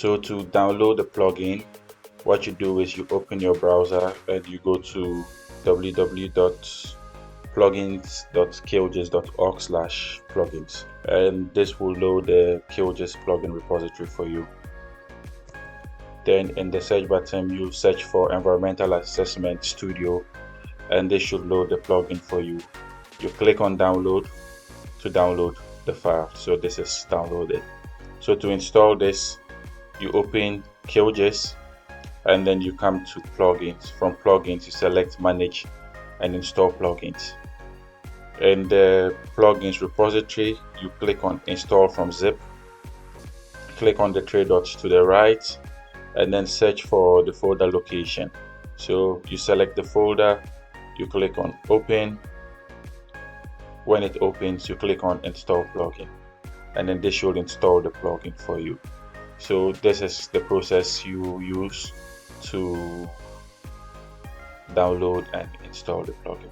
So to download the plugin, what you do is you open your browser and you go to www.plugins.qgis.org/plugins, and this will load the QGIS plugin repository for you. Then in the search button, you search for Environmental Assessment Studio, and this should load the plugin for you. You click on download to download the file. So this is downloaded. So to install this, you open QGIS and then you come to plugins. From plugins, you select manage and install plugins. In the plugins repository, you click on install from zip, click on the three dots to the right, and then search for the folder location. So you select the folder, you click on open. When it opens, you click on install plugin, and then this should install the plugin for you. So this is the process you use to download and install the plugin.